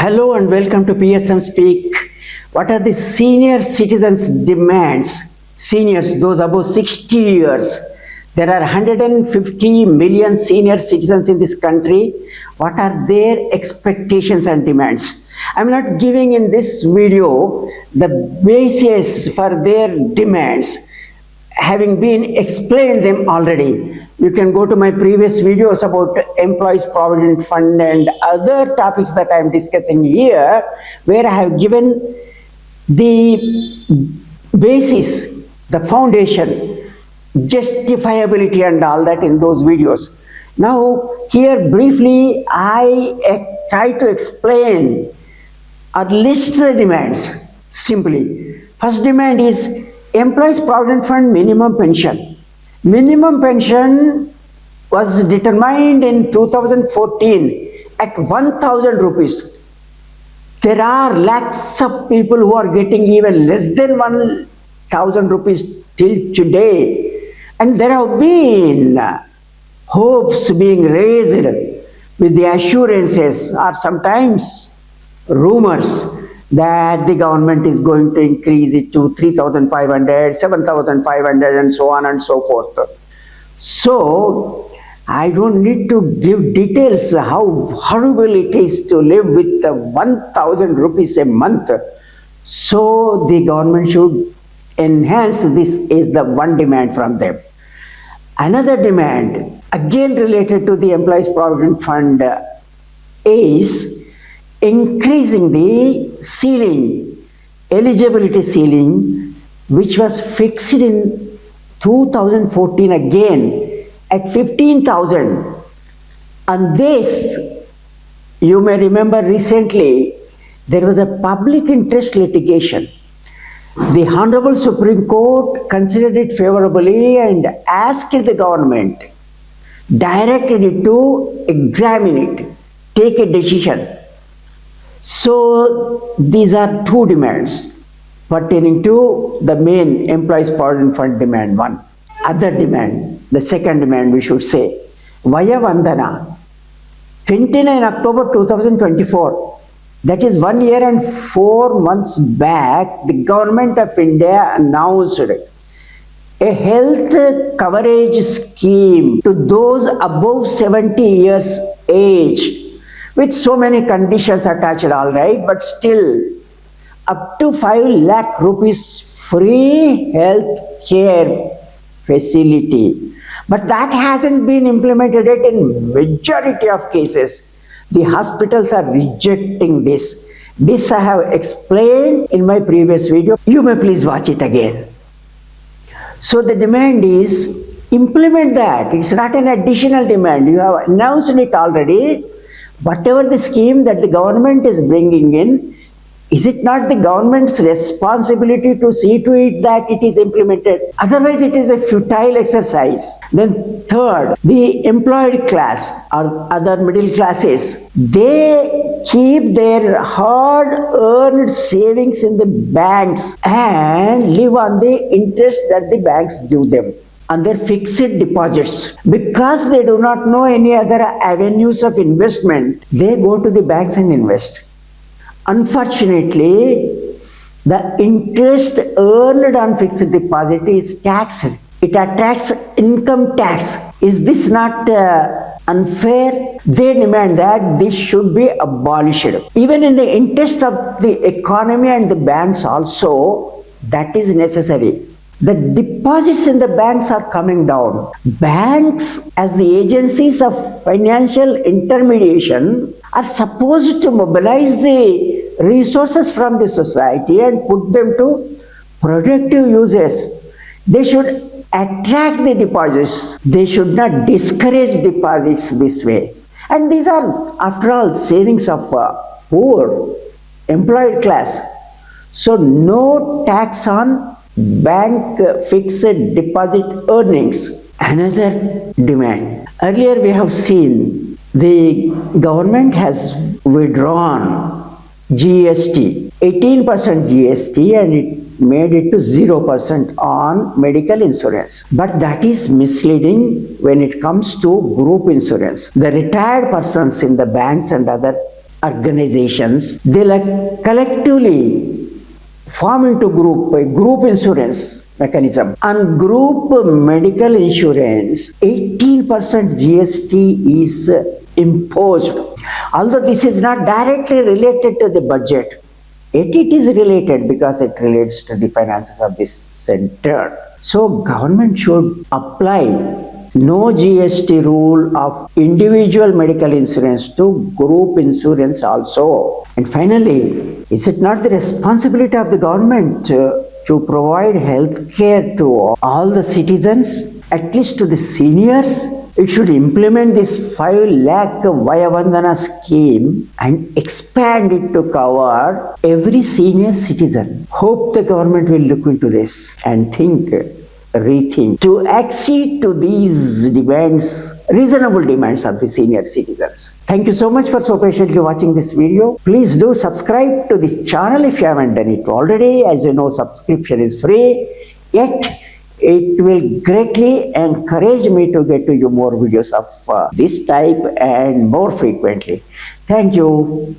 Hello and welcome to PSM Speak. What are the senior citizens' demands? Seniors, those above 60 years. There are 150 million senior citizens in this country. What are their expectations and demands? I'm not giving in this video the basis for their demands, having been explained them already. You can go to my previous videos about Employees Provident Fund and other topics that I am discussing here, where I have given the basis, the foundation, justifiability and all that in those videos. Now, here briefly, I try to explain or list the demands simply. First demand is Employees Provident Fund minimum pension. Minimum pension was determined in 2014 at 1,000 rupees. There are lakhs of people who are getting even less than 1,000 rupees till today. And there have been hopes being raised with the assurances or sometimes rumors that the government is going to increase it to 3,500, 7,500 and so on and so forth. So, I don't need to give details how horrible it is to live with 1,000 rupees a month. So, the government should enhance this is the one demand from them. Another demand, again related to the Employees Provident Fund, is increasing the ceiling, eligibility ceiling, which was fixed in 2014 again at 15,000. And this, you may remember recently, there was a public interest litigation. The Honorable Supreme Court considered it favorably and asked the government, directed it to examine it, take a decision. So, these are two demands pertaining to the main Employees Provident Fund demand one. Other demand, the second demand we should say, Vaya Vandana, 29 October 2024, that is 1 year and 4 months back, the Government of India announced a health coverage scheme to those above 70 years age, with so many conditions attached, all right, but still up to 5 lakh rupees free health care facility. But that hasn't been implemented yet in majority of cases. The hospitals are rejecting this. This I have explained in my previous video. You may please watch it again. So the demand is implement that. It's not an additional demand. You have announced it already. Whatever the scheme that the government is bringing in, is it not the government's responsibility to see to it that it is implemented? Otherwise, it is a futile exercise. Then third, the employed class or other middle classes, they keep their hard-earned savings in the banks and live on the interest that the banks give them on their fixed deposits. Because they do not know any other avenues of investment, they go to the banks and invest. Unfortunately, the interest earned on fixed deposit is taxed. It attracts income tax. Is this not unfair? They demand that this should be abolished. Even in the interest of the economy and the banks also, that is necessary. The deposits in the banks are coming down. Banks, as the agencies of financial intermediation, are supposed to mobilize the resources from the society and put them to productive uses. They should attract the deposits. They should not discourage deposits this way. And these are, after all, savings of poor, employed class. So no tax on bank fixed deposit earnings. Another demand. Earlier we have seen the government has withdrawn GST, 18% GST, and it made it to 0% on medical insurance. But that is misleading when it comes to group insurance. The retired persons in the banks and other organizations, they like collectively form into a group insurance mechanism. On group medical insurance, 18% GST is imposed. Although this is not directly related to the budget, yet it is related because it relates to the finances of this center. So government should apply no GST rule of individual medical insurance to group insurance also. And finally, is it not the responsibility of the government to provide health care to all the citizens, at least to the seniors? It should implement this 5 lakh Vaya Vandana scheme and expand it to cover every senior citizen. Hope the government will look into this and rethink to accede to these demands, reasonable demands of the senior citizens. Thank you so much for so patiently watching this video. Please do subscribe to this channel if you haven't done it already. As you know, subscription is free, yet it will greatly encourage me to get to you more videos of this type and more frequently. Thank you.